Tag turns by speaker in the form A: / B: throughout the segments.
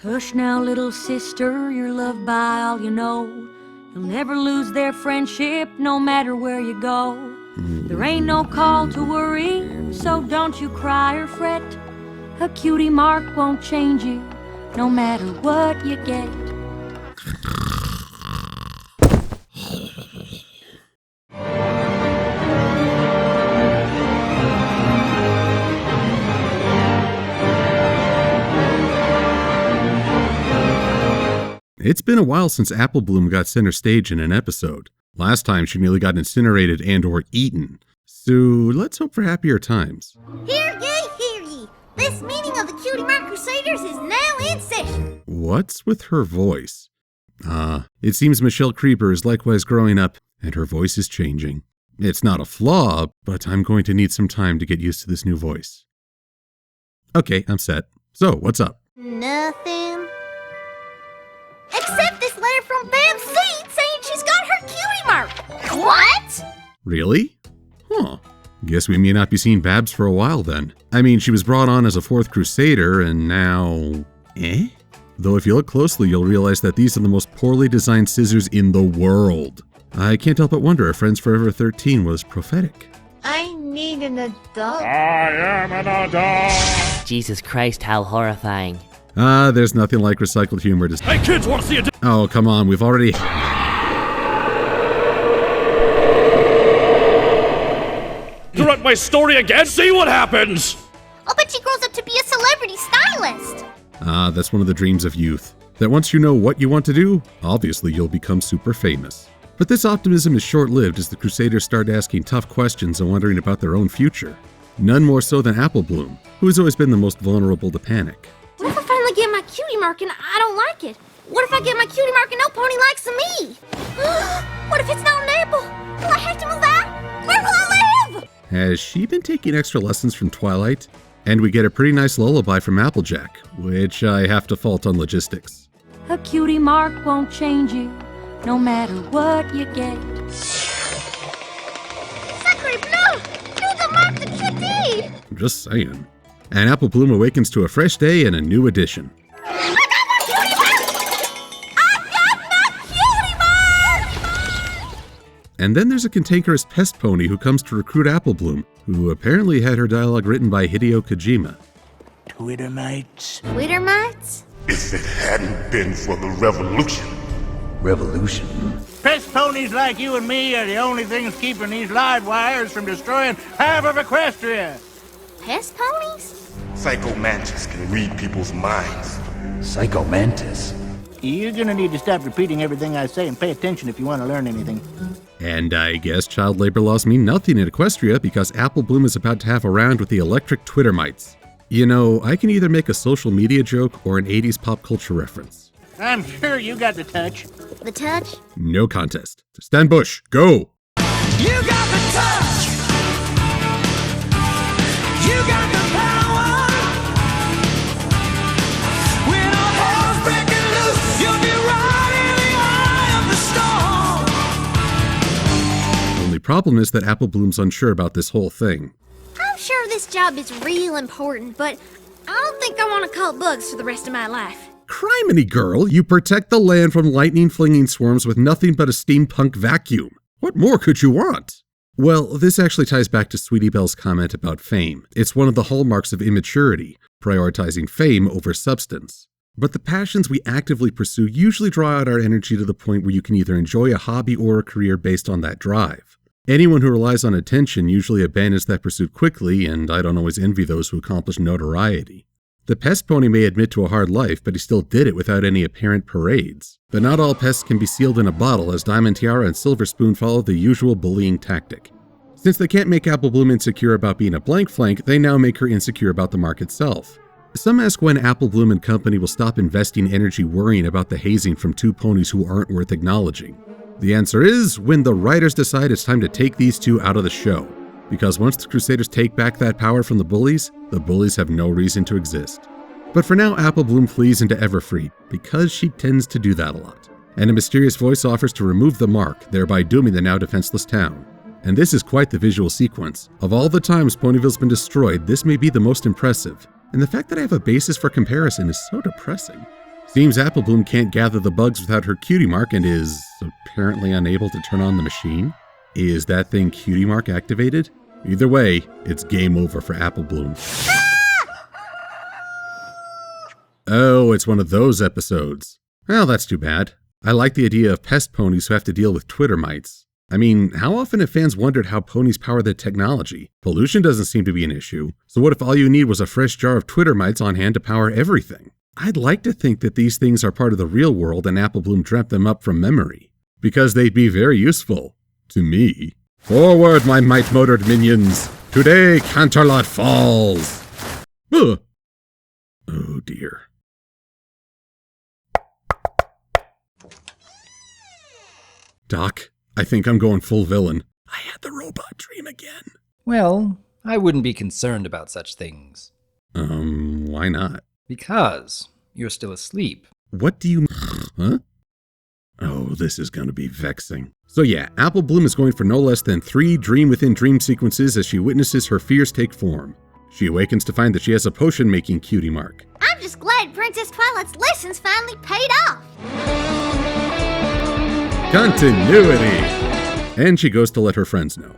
A: Hush now, little sister, you're loved by all you know. You'll never lose their friendship, no matter where you go. There ain't no call to worry, so don't you cry or fret. A cutie mark won't change you, no matter what you get.
B: It's been a while since Apple Bloom got center stage in an episode. Last time she nearly got incinerated and or eaten. So let's hope for happier times.
C: Hear ye, hear ye! This meeting of the Cutie Mark Crusaders is now in session!
B: What's with her voice? It seems Michelle Creeper is likewise growing up, and her voice is changing. It's not a flaw, but I'm going to need some time to get used to this new voice. Okay, I'm set. So, what's up?
C: Nothing. Except this letter from Babs Seed saying she's got her cutie mark! What?
B: Really? Huh. Guess we may not be seeing Babs for a while then. I mean, she was brought on as a 4th Crusader, and now... Though if you look closely, you'll realize that these are the most poorly designed scissors in the world. I can't help but wonder if Friends Forever 13 was prophetic.
C: I need an adult.
D: I am an adult!
E: Jesus Christ, how horrifying.
B: There's nothing like recycled humor to...
D: Hey kids, wanna see a...
B: Oh, come on, we've already...
D: Interrupt my story again? See what happens!
C: I'll bet she grows up to be a celebrity stylist.
B: That's one of the dreams of youth. That once you know what you want to do, obviously you'll become super famous. But this optimism is short-lived as the Crusaders start asking tough questions and wondering about their own future. None more so than Apple Bloom, who has always been the most vulnerable to panic.
C: What if I finally get my cutie mark and I don't like it? What if I get my cutie mark and no pony likes me? What if it's not an apple? Will I have to move out? Where will I live?
B: Has she been taking extra lessons from Twilight? And we get a pretty nice lullaby from Applejack, which I have to fault on logistics.
A: A cutie mark won't change you, no matter what you get.
C: Sacre bleu! You're the mark the cutie!
B: I'm just saying. And Apple Bloom awakens to a fresh day and a new edition.
C: I got my cutie mark! I got my cutie mark!
B: And then there's a cantankerous pest pony who comes to recruit Apple Bloom, who apparently had her dialogue written by Hideo Kojima.
F: Twittermites.
C: Twittermites?
G: If it hadn't been for the revolution.
F: Revolution. Pest ponies like you and me are the only things keeping these live wires from destroying half of Equestria.
C: Pest ponies?
G: Psycho Mantis can read people's minds.
F: Psycho Mantis. You're gonna need to stop repeating everything I say and pay attention if you want to learn anything.
B: And I guess child labor laws mean nothing in Equestria because Apple Bloom is about to have a round with the electric Twittermites. You know, I can either make a social media joke or an 80s pop culture reference.
F: I'm sure you got the touch.
C: The touch?
B: No contest. Stan Bush, go!
H: You got the touch. You got the power. When all hell's breaking loose, you'll be right in the eye of the storm.
B: Only problem is that Apple Bloom's unsure about this whole thing.
C: I'm sure this job is real important, but I don't think I want to call bugs for the rest of my life.
B: Criminy girl, you protect the land from lightning-flinging swarms with nothing but a steampunk vacuum. What more could you want? Well, this actually ties back to Sweetie Belle's comment about fame. It's one of the hallmarks of immaturity, prioritizing fame over substance. But the passions we actively pursue usually draw out our energy to the point where you can either enjoy a hobby or a career based on that drive. Anyone who relies on attention usually abandons that pursuit quickly, and I don't always envy those who accomplish notoriety. The pest pony may admit to a hard life, but he still did it without any apparent parades. But not all pests can be sealed in a bottle, as Diamond Tiara and Silver Spoon follow the usual bullying tactic. Since they can't make Apple Bloom insecure about being a blank flank, they now make her insecure about the mark itself. Some ask when Apple Bloom and company will stop investing energy worrying about the hazing from two ponies who aren't worth acknowledging. The answer is when the writers decide it's time to take these two out of the show. Because once the Crusaders take back that power from the bullies have no reason to exist. But for now, Apple Bloom flees into Everfree, because she tends to do that a lot. And a mysterious voice offers to remove the mark, thereby dooming the now defenseless town. And this is quite the visual sequence. Of all the times Ponyville's been destroyed, this may be the most impressive. And the fact that I have a basis for comparison is so depressing. Seems Apple Bloom can't gather the bugs without her cutie mark and is apparently unable to turn on the machine. Is that thing cutie mark activated? Either way, it's game over for Apple Bloom. Oh, it's one of those episodes. Well, that's too bad. I like the idea of pest ponies who have to deal with Twitter mites. I mean, how often have fans wondered how ponies power their technology? Pollution doesn't seem to be an issue, so what if all you need was a fresh jar of Twitter mites on hand to power everything? I'd like to think that these things are part of the real world and Apple Bloom dreamt them up from memory, because they'd be very useful. To me. Forward, my mite-motored minions! Today, Canterlot falls! Ugh. Oh dear. Doc, I think I'm going full villain. I had the robot dream again.
I: Well, I wouldn't be concerned about such things.
B: Why not?
I: Because you're still asleep.
B: What do you... Huh? Oh, this is going to be vexing. So yeah, Apple Bloom is going for no less than 3 dream-within-dream sequences as she witnesses her fears take form. She awakens to find that she has a potion-making cutie mark.
C: I'm just glad Princess Twilight's lessons finally paid off.
B: Continuity! And she goes to let her friends know.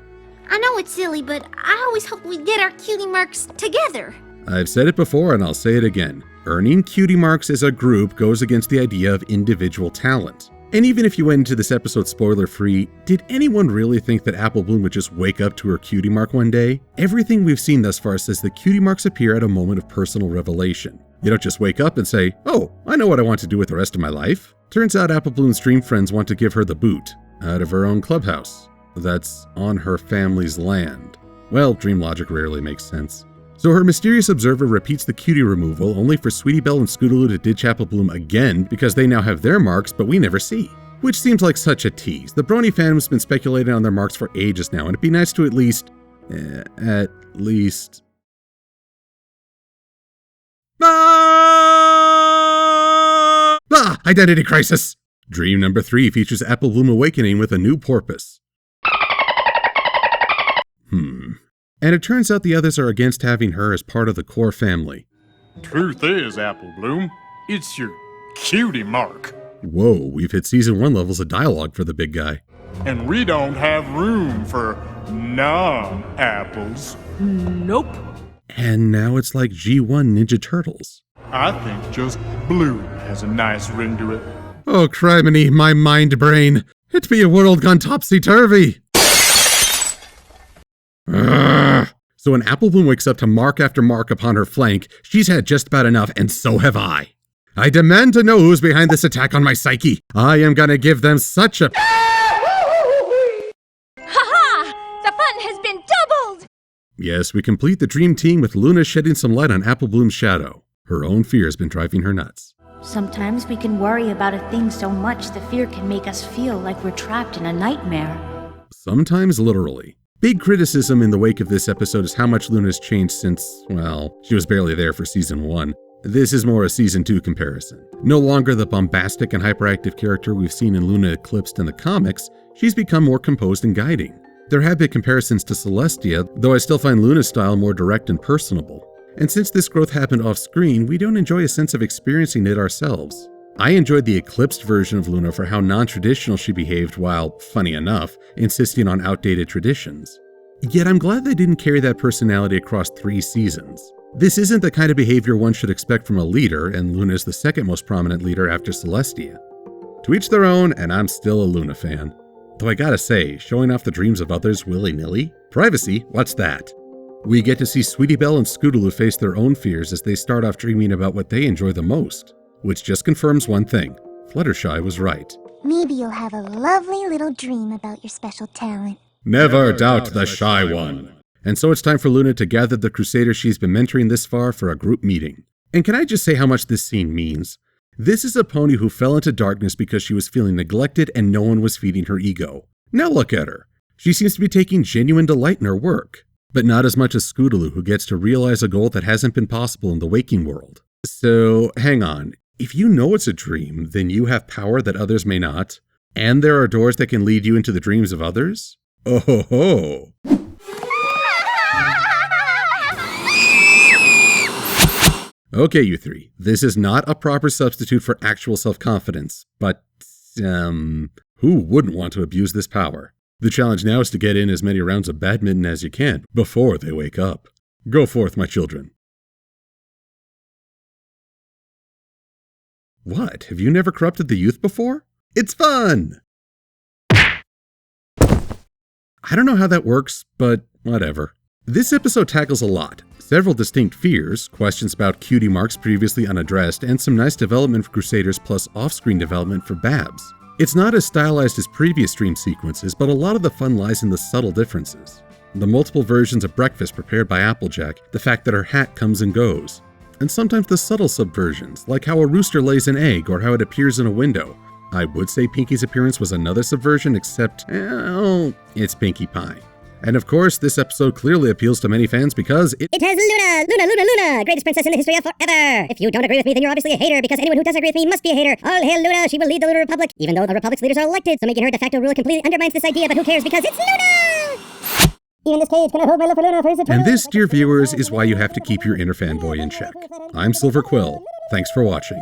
C: I know it's silly, but I always hoped we'd get our cutie marks together.
B: I've said it before and I'll say it again. Earning cutie marks as a group goes against the idea of individual talent. And even if you went into this episode spoiler-free, did anyone really think that Apple Bloom would just wake up to her cutie mark one day? Everything we've seen thus far says that cutie marks appear at a moment of personal revelation. You don't just wake up and say, oh, I know what I want to do with the rest of my life. Turns out Apple Bloom's dream friends want to give her the boot out of her own clubhouse. That's on her family's land. Well, dream logic rarely makes sense. So her mysterious observer repeats the cutie removal, only for Sweetie Belle and Scootaloo to ditch Apple Bloom again because they now have their marks, but we never see. Which seems like such a tease. The Brony fandom's been speculating on their marks for ages now, and it'd be nice to at least... Identity crisis! Dream number 3 features Apple Bloom awakening with a new porpoise. And it turns out the others are against having her as part of the core family.
J: Truth is, Apple Bloom, it's your cutie mark.
B: Whoa, we've hit season 1 levels of dialogue for the big guy.
J: And we don't have room for non-apples.
A: Nope.
B: And now it's like G1 Ninja Turtles.
J: I think just blue has a nice ring to it.
B: Oh, criminy, my mind brain. It be a world gone topsy-turvy. So when Apple Bloom wakes up to mark after mark upon her flank, she's had just about enough, and so have I. I demand to know who's behind this attack on my psyche. I am gonna give them such a...
C: Ha-ha! The fun has been doubled!
B: Yes, we complete the dream team with Luna shedding some light on Apple Bloom's shadow. Her own fear has been driving her nuts.
K: Sometimes we can worry about a thing so much the fear can make us feel like we're trapped in a nightmare.
B: Sometimes literally. Big criticism in the wake of this episode is how much Luna's changed since, well, she was barely there for season 1. This is more a season 2 comparison. No longer the bombastic and hyperactive character we've seen in Luna Eclipsed in the comics, she's become more composed and guiding. There have been comparisons to Celestia, though I still find Luna's style more direct and personable. And since this growth happened off-screen, we don't enjoy a sense of experiencing it ourselves. I enjoyed the eclipsed version of Luna for how non-traditional she behaved while, funny enough, insisting on outdated traditions. Yet I'm glad they didn't carry that personality across 3 seasons. This isn't the kind of behavior one should expect from a leader, and Luna is the second most prominent leader after Celestia. To each their own, and I'm still a Luna fan. Though I gotta say, showing off the dreams of others willy-nilly? Privacy? What's that? We get to see Sweetie Belle and Scootaloo face their own fears as they start off dreaming about what they enjoy the most. Which just confirms one thing. Fluttershy was right.
L: Maybe you'll have a lovely little dream about your special talent.
B: Never doubt the shy one. And so it's time for Luna to gather the Crusaders she's been mentoring this far for a group meeting. And can I just say how much this scene means? This is a pony who fell into darkness because she was feeling neglected and no one was feeding her ego. Now look at her. She seems to be taking genuine delight in her work. But not as much as Scootaloo, who gets to realize a goal that hasn't been possible in the waking world. So, hang on. If you know it's a dream, then you have power that others may not, and there are doors that can lead you into the dreams of others? Oh ho ho! Okay, you three, this is not a proper substitute for actual self-confidence, but, who wouldn't want to abuse this power? The challenge now is to get in as many rounds of badminton as you can before they wake up. Go forth, my children. What? Have you never corrupted the youth before? It's fun! I don't know how that works, but whatever. This episode tackles a lot. Several distinct fears, questions about cutie marks previously unaddressed, and some nice development for Crusaders plus off-screen development for Babs. It's not as stylized as previous dream sequences, but a lot of the fun lies in the subtle differences. The multiple versions of breakfast prepared by Applejack, the fact that her hat comes and goes, and sometimes the subtle subversions, like how a rooster lays an egg or how it appears in a window. I would say Pinky's appearance was another subversion, except, it's Pinkie Pie. And of course, this episode clearly appeals to many fans because it
M: has Luna, greatest princess in the history of forever. If you don't agree with me, then you're obviously a hater, because anyone who does agree with me must be a hater. All hail Luna, she will lead the Lunar Republic, even though the Republic's leaders are elected, so making her de facto ruler completely undermines this idea, but who cares, because it's Luna! Even this cage cannot hold my love for Luna for his eternal...
B: And this, dear viewers, is why you have to keep your inner fanboy in check. I'm Silver-Quill. Thanks for watching.